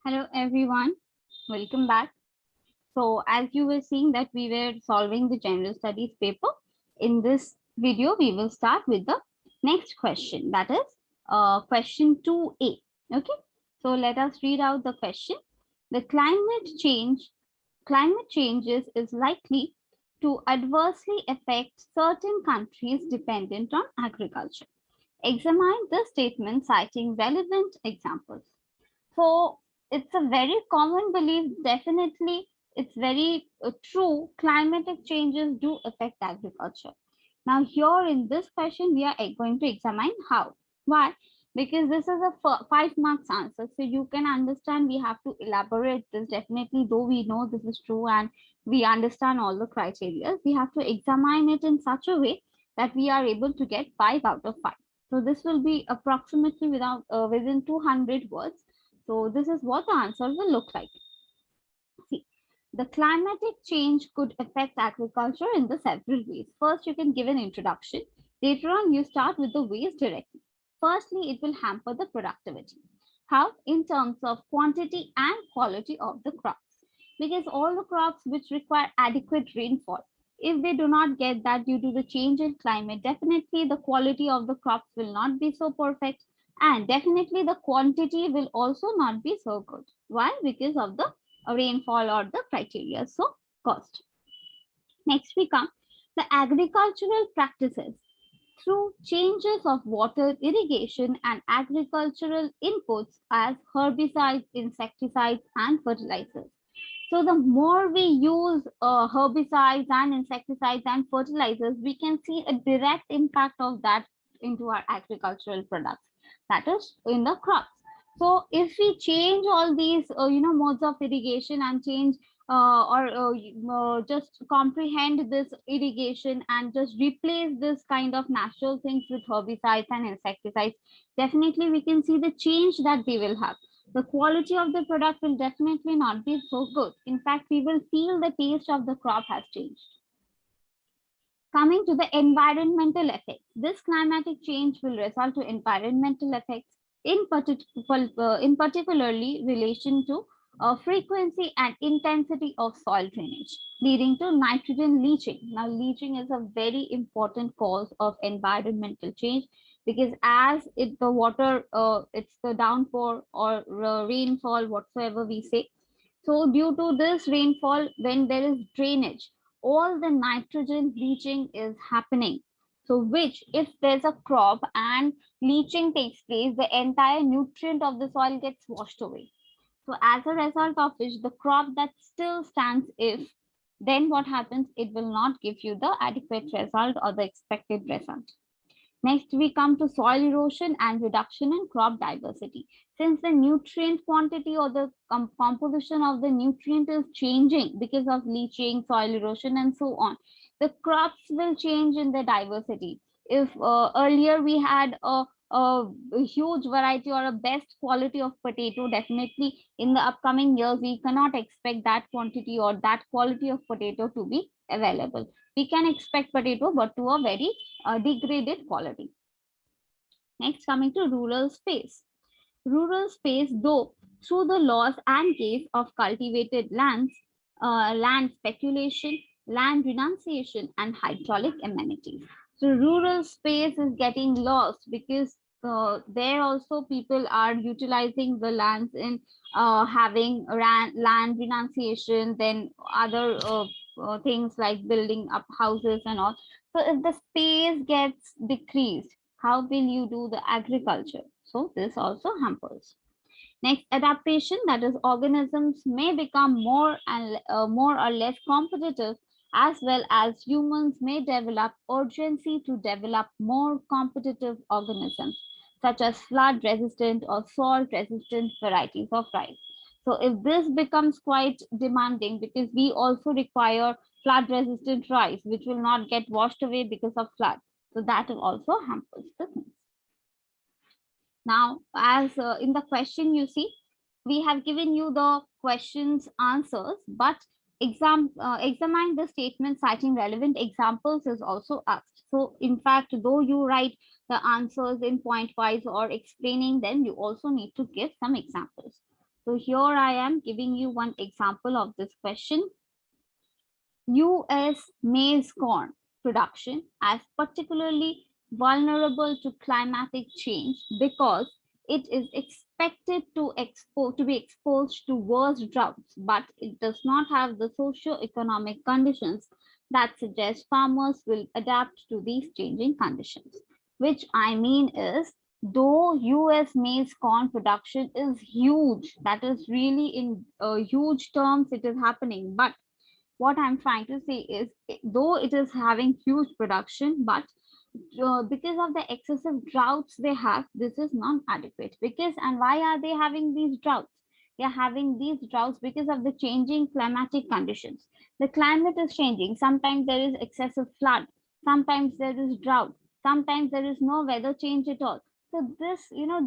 Hello everyone, welcome back. So as you were seeing that we were solving the general studies paper, in this video we will start with the next question, that is question 2A. Okay, so let us read out the question. The climate changes is likely to adversely affect certain countries dependent on agriculture. Examine the statement citing relevant examples. So it's a very common belief. Definitely, it's very true. Climatic changes do affect agriculture. Now, here in this question, we are going to examine how. Why? Because this is a 5 marks answer. So you can understand we have to elaborate this. Definitely, though we know this is true and we understand all the criteria, we have to examine it in such a way that we are able to get 5 out of 5. So this will be approximately within 200 words. So this is what the answer will look like. See, the climatic change could affect agriculture in the several ways. First, you can give an introduction. Later on, you start with the ways directly. Firstly, it will hamper the productivity. How? In terms of quantity and quality of the crops. Because all the crops which require adequate rainfall, if they do not get that due to the change in climate, definitely the quality of the crops will not be so perfect, and definitely the quantity will also not be so good. Why? Because of the rainfall or the criteria. So cost. Next we come the agricultural practices. Through changes of water irrigation and agricultural inputs as herbicides, insecticides, and fertilizers. So the more we use herbicides and insecticides and fertilizers, we can see a direct impact of that into our agricultural products, that is in the crops. So if we change all these, modes of irrigation and change or just comprehend this irrigation and just replace this kind of natural things with herbicides and insecticides, definitely we can see the change that they will have. The quality of the product will definitely not be so good. In fact, we will feel the taste of the crop has changed. Coming to the environmental effects, this climatic change will result to environmental effects in particularly relation to frequency and intensity of soil drainage, leading to nitrogen leaching. Now, leaching is a very important cause of environmental change because as the water, it's the downpour or rainfall, whatsoever we say. So due to this rainfall, when there is drainage, all the nitrogen leaching is happening. So which if there's a crop and leaching takes place, the entire nutrient of the soil gets washed away. So as a result of which the crop that still stands, if then what happens, it will not give you the adequate result or the expected result. Next, we come to soil erosion and reduction in crop diversity. Since the nutrient quantity or the composition of the nutrient is changing because of leaching, soil erosion, and so on, the crops will change in their diversity. If earlier we had a huge variety or a best quality of potato, definitely in the upcoming years, we cannot expect that quantity or that quality of potato to be available. We can expect potato, but to a very degraded quality. Next, coming to rural space. Rural space, though, through the loss and case of cultivated lands, land speculation, land renunciation, and hydraulic amenities. So, rural space is getting lost because there also people are utilizing the lands in having land renunciation, then other things like building up houses and all. So, if the space gets decreased, how will you do the agriculture? So this also hampers. Next, adaptation, that is organisms may become more or less competitive, as well as humans may develop urgency to develop more competitive organisms such as flood resistant or salt resistant varieties of rice. So if this becomes quite demanding, because we also require flood resistant rice which will not get washed away because of flood, so that also hampers the things. Now, as in the question, you see, we have given you the questions answers, but examine the statement citing relevant examples is also asked. So, in fact, though you write the answers in point wise or explaining them, you also need to give some examples. So here I am giving you one example of this question. US maize corn production as particularly vulnerable to climatic change because it is expected to be exposed to worse droughts, but it does not have the socio-economic conditions that suggest farmers will adapt to these changing conditions. Which I mean is, though US maize corn production is huge, that is really in huge terms it is happening, but what I'm trying to say is, though it is having huge production, but because of the excessive droughts they have, this is not adequate. Because, and why are they having these droughts? They are having these droughts because of the changing climatic conditions. The climate is changing. Sometimes there is excessive flood. Sometimes there is drought. Sometimes there is no weather change at all. So this,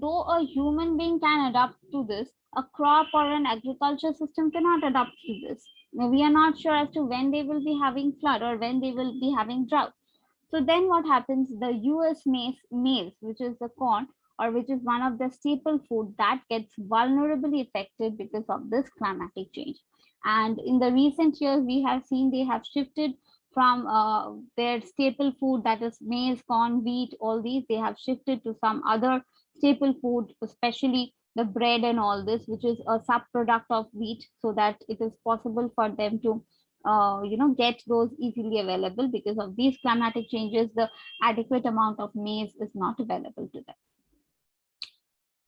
though a human being can adapt to this, a crop or an agriculture system cannot adapt to this. We are not sure as to when they will be having flood or when they will be having drought. So then what happens? The US maize, which is the corn or which is one of the staple food, that gets vulnerably affected because of this climatic change. And in the recent years, we have seen they have shifted from their staple food, that is maize, corn, wheat, all these, they have shifted to some other staple food, especially the bread and all this, which is a sub-product of wheat, so that it is possible for them to get those easily available. Because of these climatic changes, the adequate amount of maize is not available to them.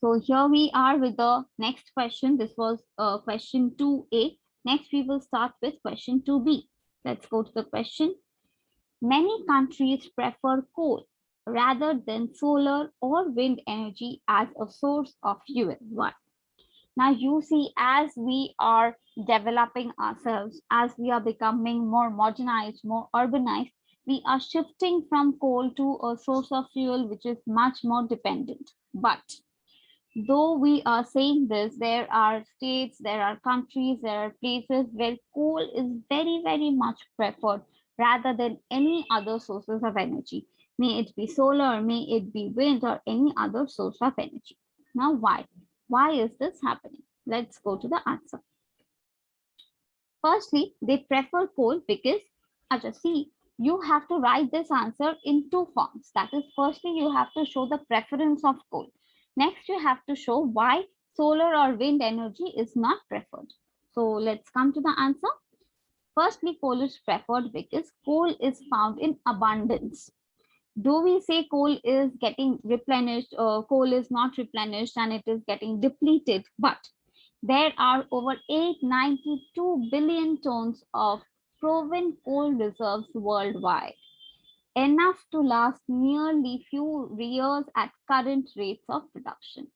So here we are with the next question. This was question 2A. Next, we will start with question 2B. Let's go to the question. Many countries prefer coal rather than solar or wind energy as a source of fuel. Why? Now you see, as we are developing ourselves, as we are becoming more modernized, more urbanized, we are shifting from coal to a source of fuel which is much more dependent. But though we are saying this, there are states, there are countries, there are places where coal is very, very much preferred rather than any other sources of energy. May it be solar, may it be wind, or any other source of energy. Now, why? Why is this happening? Let's go to the answer. Firstly, they prefer coal because, see, you have to write this answer in two forms. That is, firstly, you have to show the preference of coal. Next, you have to show why solar or wind energy is not preferred. So let's come to the answer. Firstly, coal is preferred because coal is found in abundance. Do we say coal is getting replenished, or coal is not replenished and it is getting depleted? But there are over 892 billion tons of proven coal reserves worldwide, enough to last nearly few years at current rates of production.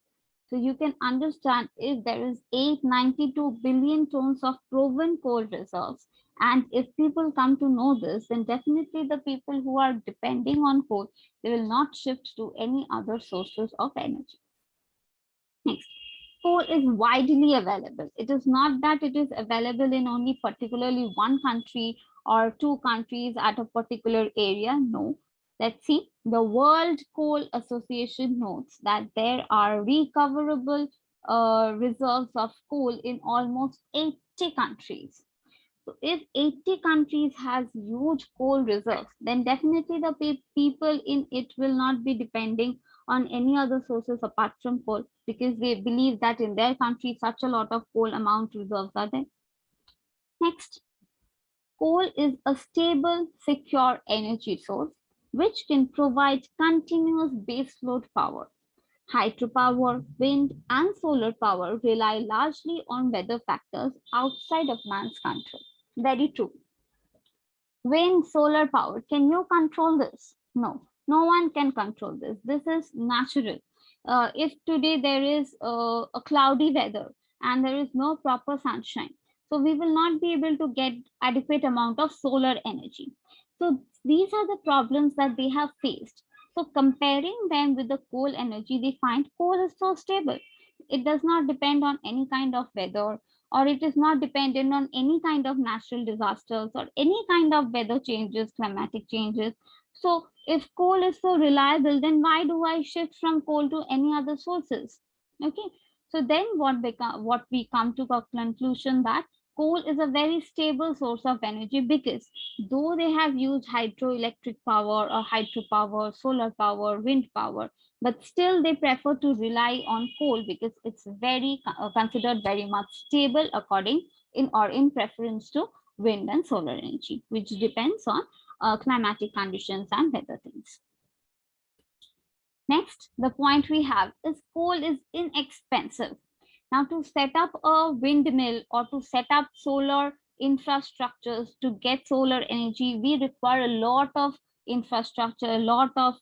So you can understand, if there is 892 billion tons of proven coal reserves, and if people come to know this, then definitely the people who are depending on coal, they will not shift to any other sources of energy. Next, coal is widely available. It is not that it is available in only particularly one country or two countries at a particular area. No. Let's see. The World Coal Association notes that there are recoverable reserves of coal in almost 80 countries. So if 80 countries has huge coal reserves, then definitely the people in it will not be depending on any other sources apart from coal, because they believe that in their country such a lot of coal amount reserves are there. Next, coal is a stable, secure energy source which can provide continuous baseload power. Hydropower, wind, and solar power rely largely on weather factors outside of man's control. Very true. Wind, solar power, can you control this? No, no one can control this. This is natural. If today there is a cloudy weather and there is no proper sunshine, so we will not be able to get adequate amount of solar energy. So these are the problems that they have faced. So comparing them with the coal energy, they find coal is so stable. It does not depend on any kind of weather, or it is not dependent on any kind of natural disasters or any kind of weather changes, climatic changes. So if coal is so reliable, then why do I shift from coal to any other sources? Okay. So then what we come to a conclusion that coal is a very stable source of energy, because though they have used hydroelectric power or hydropower, solar power, wind power, but still they prefer to rely on coal because it's very considered very much stable according in preference to wind and solar energy, which depends on climatic conditions and weather things. Next, the point we have is coal is inexpensive. Now, to set up a windmill or to set up solar infrastructures to get solar energy, we require a lot of infrastructure, a lot of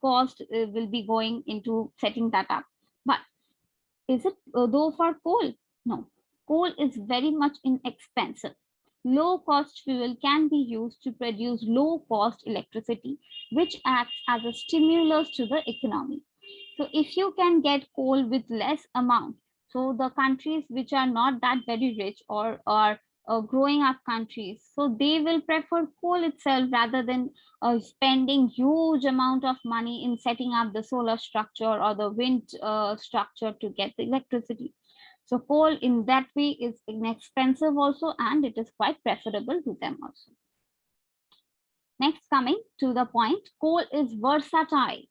cost will be going into setting that up. But is it though for coal? No, coal is very much inexpensive. Low cost fuel can be used to produce low cost electricity, which acts as a stimulus to the economy. So if you can get coal with less amount, so the countries which are not that very rich or are growing up countries, so they will prefer coal itself rather than spending huge amount of money in setting up the solar structure or the wind structure to get the electricity. So coal in that way is inexpensive also, and it is quite preferable to them also. Next, coming to the point, coal is versatile.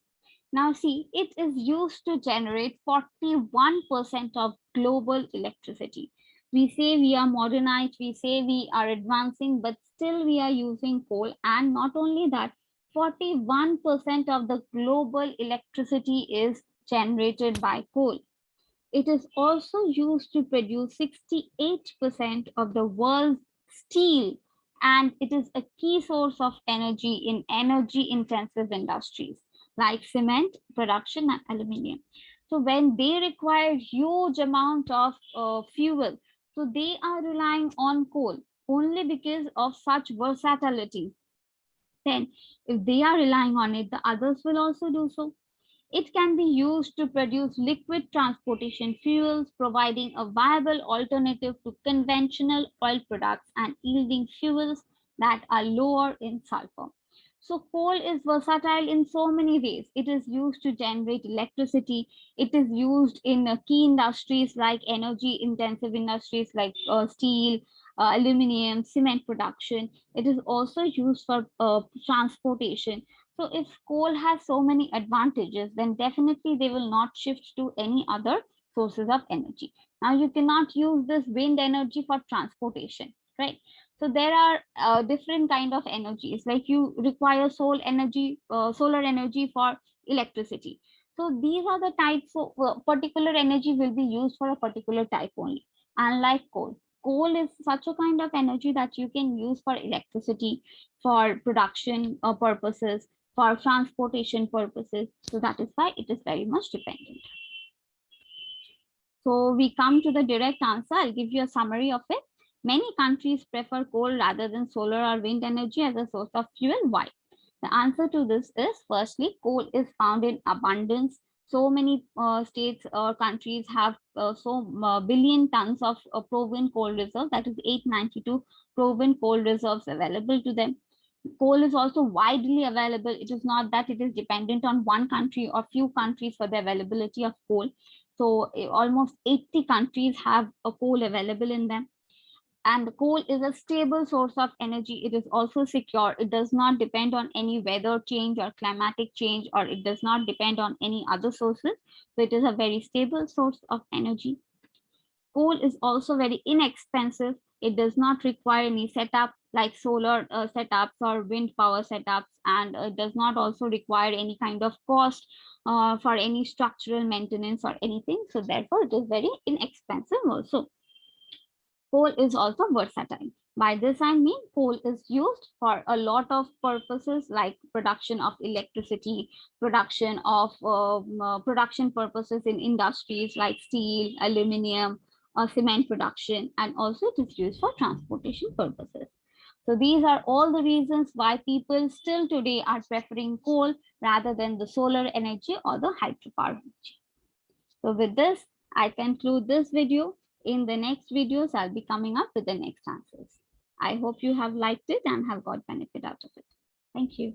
Now see, it is used to generate 41% of global electricity. We say we are modernized, we say we are advancing, but still we are using coal. And not only that, 41% of the global electricity is generated by coal. It is also used to produce 68% of the world's steel, and it is a key source of energy in energy intensive industries like cement production and aluminium. So when they require huge amount of fuel, so they are relying on coal only because of such versatility. Then if they are relying on it, the others will also do so. It can be used to produce liquid transportation fuels, providing a viable alternative to conventional oil products and yielding fuels that are lower in sulfur. So coal is versatile in so many ways. It is used to generate electricity. It is used in key industries like energy intensive industries like steel, aluminum, cement production. It is also used for transportation. So if coal has so many advantages, then definitely they will not shift to any other sources of energy. Now you cannot use this wind energy for transportation, right? So there are different kind of energies, like you require solar energy for electricity. So these are the types of particular energy will be used for a particular type only. Unlike coal, coal is such a kind of energy that you can use for electricity, for production purposes, for transportation purposes. So that is why it is very much dependent. So we come to the direct answer. I'll give you a summary of it. Many countries prefer coal rather than solar or wind energy as a source of fuel. Why? The answer to this is, firstly, coal is found in abundance. So many states or countries have billion tons of proven coal reserve, that is 892 proven coal reserves available to them. Coal is also widely available. It is not that it is dependent on one country or few countries for the availability of coal. So almost 80 countries have a coal available in them. And the coal is a stable source of energy. It is also secure. It does not depend on any weather change or climatic change, or it does not depend on any other sources. So it is a very stable source of energy. Coal is also very inexpensive. It does not require any setup like solar setups or wind power setups, and it does not also require any kind of cost for any structural maintenance or anything. So therefore, it is very inexpensive also. Coal is also versatile. By this I mean coal is used for a lot of purposes like production of electricity, production purposes in industries like steel, aluminium, or cement production, and also it is used for transportation purposes. So these are all the reasons why people still today are preferring coal rather than the solar energy or the hydropower energy. So with this, I conclude this video. In the next videos, I'll be coming up with the next answers. I hope you have liked it and have got benefit out of it. Thank you.